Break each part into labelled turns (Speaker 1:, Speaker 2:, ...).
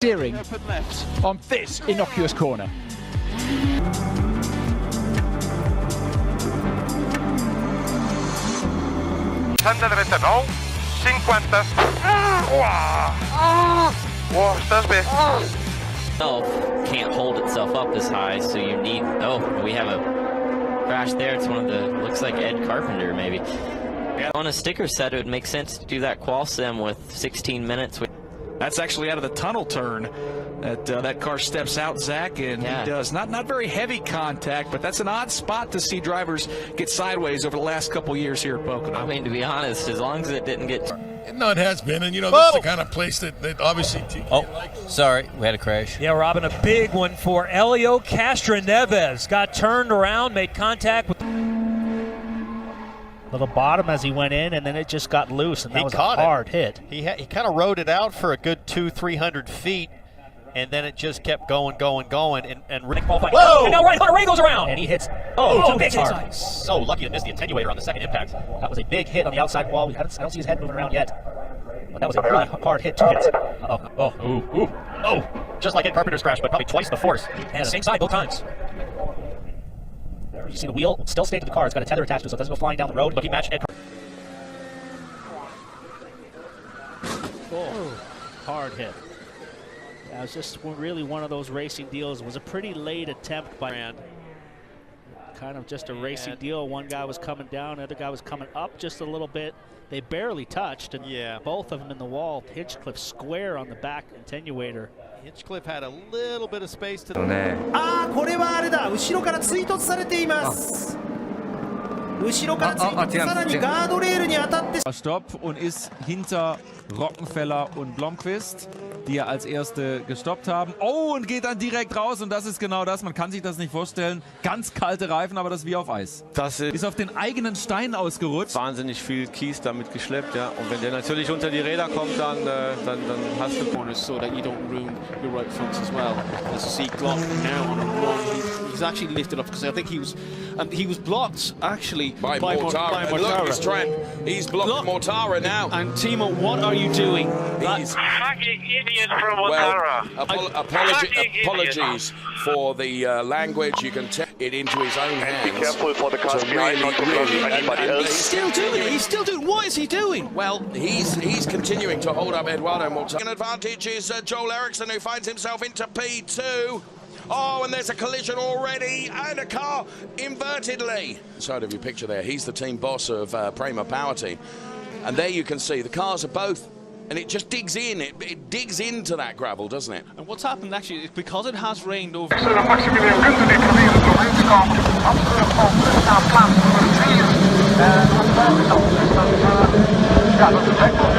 Speaker 1: Steering on this innocuous corner.
Speaker 2: Can't hold itself up this high, so you need. Oh, we have a crash there. It's one of the. Looks like Ed Carpenter, maybe. On a sticker set, it would make sense to do that qual sim with 16 minutes.
Speaker 3: That's actually out of the tunnel turn. That car steps out, Zach, and he does not very heavy contact, but that's an odd spot to see drivers get sideways over the last couple years here at Pocono.
Speaker 2: I mean, to be honest, as long as it didn't get.
Speaker 4: No, it has been, and you know that's the kind of place that obviously.
Speaker 5: Sorry, we had a crash.
Speaker 6: Yeah, Robin, a big one for Elio Castroneves. Got turned around, made contact with. Little bottom as he went in, and then it just got loose, and that was a hard hit.
Speaker 5: He kind of rode it out for a good 200-300 feet, and then it just kept going, and
Speaker 6: whoa! And now Hunter Ray goes around, and he hits. Oh, big hit.
Speaker 5: So lucky to miss the attenuator on the second impact.
Speaker 6: That was a big hit on the outside wall. I don't see his head moving around yet, but that was a really hard hit to hit.
Speaker 5: Just like Ed Carpenter's crash, but probably twice the force.
Speaker 6: And same side both times. You see the wheel still stayed to the car. It's got a tether attached to it, so it doesn't go flying down the road. But he matched Ed. Hard hit. Yeah, it was just really one of those racing deals. It was a pretty late attempt by Rand. Kind of just a racing deal. One guy was coming down, the other guy was coming up just a little bit. They barely touched, and both of them in the wall. Hinchcliffe square on the back attenuator.
Speaker 5: Hinchcliffe had a little bit of space to.
Speaker 7: これはあれだ。後ろから追突されています。後ろから追突、さらにガードレールに当たって。
Speaker 8: Stopp und ist hinter Rockenfeller und Blomqvist, die ja als erste gestoppt haben. Oh, und geht dann direkt raus, und das ist genau das. Man kann sich das nicht vorstellen. Ganz kalte Reifen, aber das ist wie auf Eis.
Speaker 9: Das
Speaker 8: ist auf den eigenen Stein ausgerutscht.
Speaker 9: Wahnsinnig viel Kies damit geschleppt, ja. Und wenn der natürlich unter die Räder kommt, dann hast du corners so that you don't ruin your right fronts as well. As you see Glock now on a run, he's actually lifted up because I think he was blocked actually by Mortara.
Speaker 4: Look, he's blocked Mortara now.
Speaker 9: And Timo, what are you doing?
Speaker 4: He's
Speaker 10: fucking idiot from Mortara.
Speaker 4: Apologies for the language. You can take it into his own hands.
Speaker 10: Be careful for the cars behind, not to cross anybody else.
Speaker 9: He's still doing. What is he doing?
Speaker 4: Well, he's continuing to hold up Eduardo Mortara. An advantage is Joel Eriksson, who finds himself into P2. Oh, and there's a collision already, and a car invertedly. Side of your picture there, he's the team boss of Prema Power Team. And there you can see the cars are both, and it just digs in, it digs into that gravel, doesn't it?
Speaker 9: And what's happened actually is because it has rained over.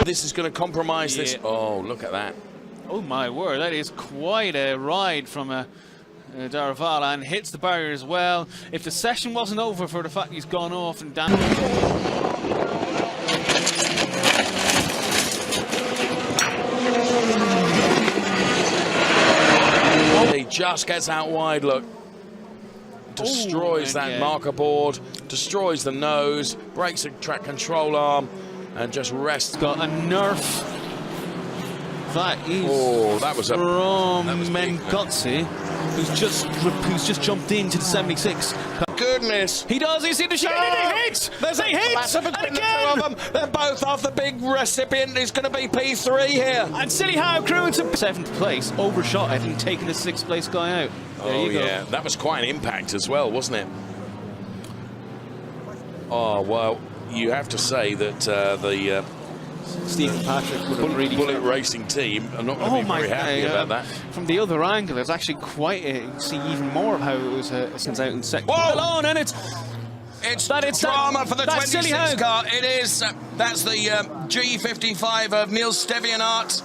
Speaker 4: This is going to compromise this. Oh, look at that.
Speaker 9: Oh my word, that is quite a ride from Daravala, and hits the barrier as well. If the session wasn't over for the fact he's gone off and down.
Speaker 4: He just gets out wide, look. Destroys that marker board, destroys the nose, breaks the track control arm, and just rests.
Speaker 9: Got a nerf. That is
Speaker 4: that was
Speaker 9: from Mengotzi, who's just jumped into the 76.
Speaker 4: Goodness,
Speaker 9: he does. He's in the shot. He hits. There's a hit.
Speaker 4: And again, the two of them, they're both off. The big recipient is going to be P3 here.
Speaker 9: And Silly Howe crew into 7th place, overshot it and taking the 6th place guy out. There you go.
Speaker 4: That was quite an impact as well, wasn't it? Oh well, you have to say that the
Speaker 9: Stephen Patrick would have really
Speaker 4: Bullet Racing team. I'm not going to be very happy about that.
Speaker 9: From the other angle, there's actually quite you can see even more of how it was since out in second.
Speaker 4: Whoa!
Speaker 9: Alone, and it's
Speaker 4: drama for the 26 car. It is. That's the G55 of Niels Stevianart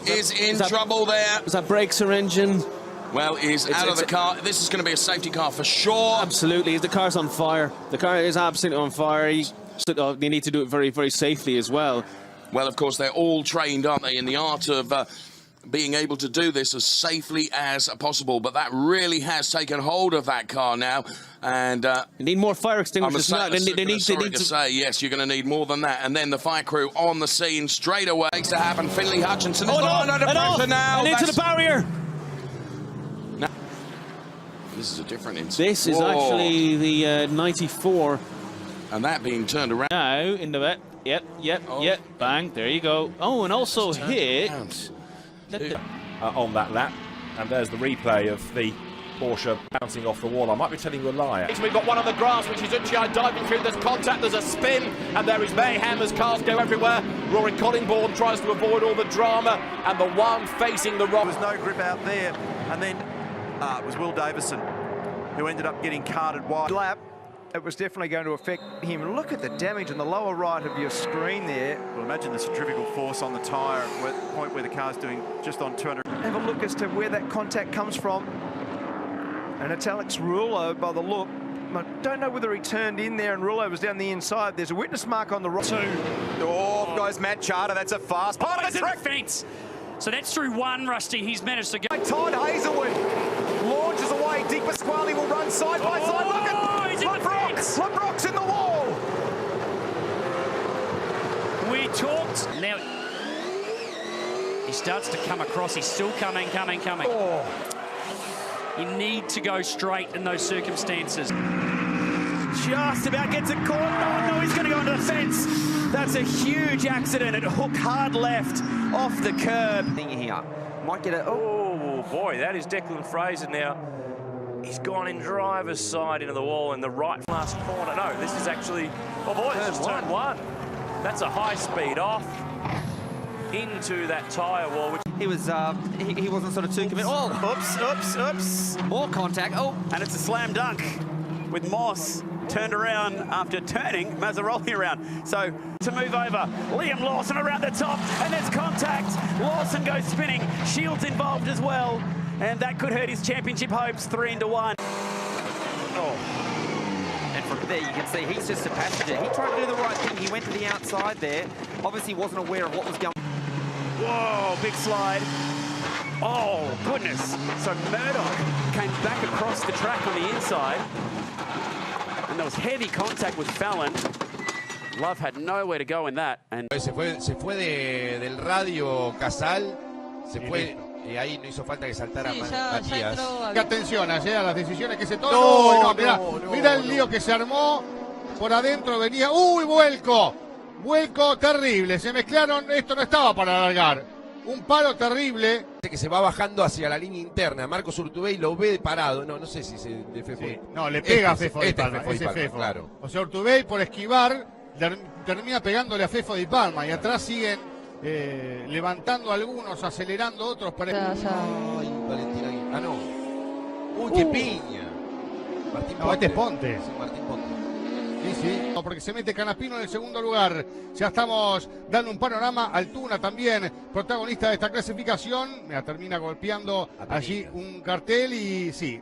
Speaker 4: is in trouble there.
Speaker 9: Was that brakes or engine?
Speaker 4: Well, he's out of the car. This is going to be a safety car for sure.
Speaker 9: Absolutely. The car's on fire. The car is absolutely on fire. They need to do it very, very safely as well.
Speaker 4: Well, of course, they're all trained, aren't they, in the art of being able to do this as safely as possible. But that really has taken hold of that car now. And
Speaker 9: you need more fire extinguishers.
Speaker 4: Sorry to say, yes, you're going to need more than that. And then the fire crew on the scene straight away. Makes to happen. Finley Hutchinson is under pressure now.
Speaker 9: And into the barrier.
Speaker 4: Now, this is a different incident.
Speaker 9: This is actually the 94.
Speaker 4: And that being turned around.
Speaker 9: Now, into it. Yep. Bang. There you go. Oh, and also hit.
Speaker 11: On that lap. And there's the replay of the Porsche bouncing off the wall. I might be telling you a lie.
Speaker 1: We've got one on the grass, which is Uchiai diving through. There's contact, there's a spin, and there is mayhem as cars go everywhere. Rory Collingbourne tries to avoid all the drama, and the one facing the rock.
Speaker 12: There was no grip out there, and then it was Will Davison who ended up getting carted wide.
Speaker 13: Lap, it was definitely going to affect him. Look at the damage in the lower right of your screen there.
Speaker 12: Well, imagine the centrifugal force on the tyre at the point where the car's doing just on 200.
Speaker 13: Have a look as to where that contact comes from. And it's Alex Rouleau by the look. I don't know whether he turned in there and Rouleau was down the inside. There's a witness mark on the right.
Speaker 12: Oh, goes Matt Charter. That's a fast part of the track.
Speaker 14: Fence. So that's through one, Rusty. He's managed to go.
Speaker 12: Todd Hazelwood launches away. Dick Pasquale will run side by side. Look at
Speaker 14: he's in the fence.
Speaker 12: LeBrock's in the wall.
Speaker 14: We talked. Now he starts to come across. He's still coming.
Speaker 12: Oh.
Speaker 14: You need to go straight in those circumstances.
Speaker 13: Just about gets it caught. No, he's going to go into the fence. That's a huge accident. It hooked hard left off the curb.
Speaker 15: Here. Might get a... Oh, boy, that is Declan Fraser now. He's gone in driver's side into the wall in the right last corner. No, this is actually... Oh, boy, it's just turn one. That's a high speed off into that tyre wall. Which he was, he wasn't sort of too committed. Oh, oops. More contact. Oh,
Speaker 13: and it's a slam dunk with Moss turned around after turning Mazzaroli around. So to move over, Liam Lawson around the top, and there's contact. Lawson goes spinning. Shields involved as well, and that could hurt his championship hopes. 3-1.
Speaker 15: And from there, you can see he's just a passenger. He tried to do the right thing. He went to the outside there. Obviously wasn't aware of what was going on.
Speaker 13: Whoa, big slide. Oh, goodness. So Murdoch came back across the track on the inside. And there was heavy contact with Fallon. Love had nowhere to go in that. And
Speaker 16: se fue del radio Casal, se fue, y ahí no hizo falta que saltara Matías.
Speaker 17: Atención a las decisiones que se toman. Mira el lío que se armó. Por adentro venía. ¡Uy, vuelco! Vuelco terrible, se mezclaron, esto no estaba para alargar. Un palo terrible.
Speaker 16: Que se va bajando hacia la línea interna. Marcos Urtubey lo ve parado. No sé si se de Fefo.
Speaker 17: Sí. No, le pega a Fefo Di Palma. Fefo.
Speaker 16: Claro.
Speaker 17: O sea, Urtubey por esquivar termina pegándole a Fefo Di Palma y atrás siguen levantando algunos, acelerando otros. Para...
Speaker 16: Ay, Valentina. Ah, no. Uy, qué piña.
Speaker 17: Martín Ponte. Este es Ponte.
Speaker 16: Sí, Martín Ponte.
Speaker 17: Sí, porque se mete Canapino en el segundo lugar. Ya estamos dando un panorama. Altuna también, protagonista de esta clasificación. Termina golpeando allí un cartel y sí,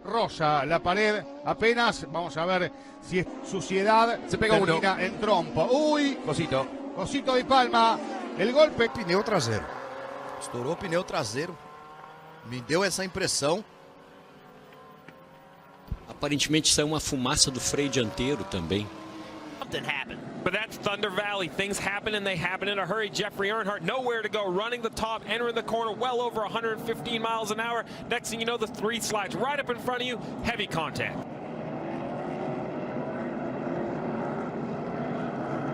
Speaker 17: rosa la pared apenas. Vamos a ver si es suciedad.
Speaker 16: Se pega
Speaker 17: termina en trompo. Uy, Cosito Di Palma. El golpe.
Speaker 18: Pneu traseiro. Estourou o pneu traseiro. Me deu essa impressão.
Speaker 19: Aparentemente saiu uma fumaça do freio dianteiro também.
Speaker 20: Something happened. But that's Thunder Valley. Things happen and they happen in a hurry. Jeffrey Earnhardt, nowhere to go, running the top, entering the corner, well over 115 miles an hour. Next thing you know, the three slides right up in front of you, heavy contact.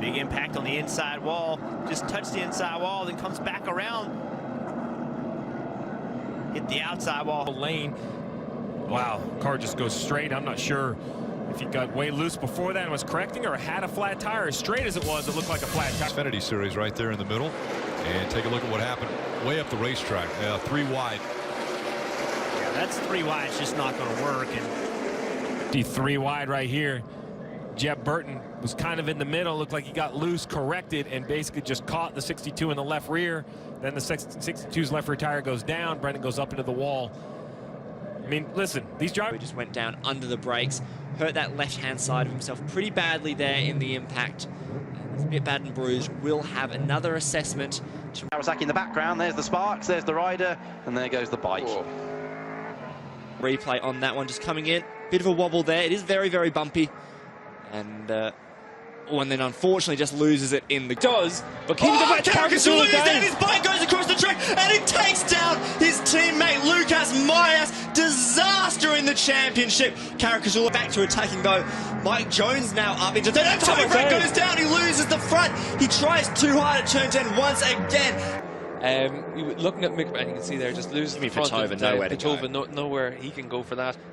Speaker 21: Big impact on the inside wall. Just touched the inside wall, then comes back around. Hit the outside wall.
Speaker 20: Lane. Wow, car just goes straight. I'm not sure if he got way loose before that and was correcting or had a flat tire. As straight as it was, it looked like a flat tire.
Speaker 22: Xfinity Series right there in the middle. And take a look at what happened way up the racetrack. 3 wide.
Speaker 21: Yeah, that's 3 wide. It's just not going to work.
Speaker 20: And 3 wide right here. Jeb Burton was kind of in the middle. Looked like he got loose, corrected, and basically just caught the 62 in the left rear. Then the 62's left rear tire goes down. Brendan goes up into the wall. I mean, listen, these drivers
Speaker 2: just went down under the brakes, hurt that left-hand side of himself pretty badly there in the impact. It's a bit bad and bruised. Will have another assessment
Speaker 3: Kawasaki in the background, there's the sparks, there's the rider, and there goes the bike.
Speaker 6: Whoa. Replay on that one, just coming in. Bit of a wobble there. It is very, very bumpy. And then unfortunately just loses it in the...
Speaker 23: Does, but keep
Speaker 6: the
Speaker 23: back.
Speaker 6: Carcassonne is down. His bike goes across the track and it takes down his teammate Lucas Myers. Disaster in the championship. Carcassonne back to attacking though. Mike Jones now up into third. And Tommy Frank goes down. He loses the front. He tries too hard at turn 10 once again.
Speaker 23: Looking at Mick, you can see there just losing the front. Nowhere he can go for that.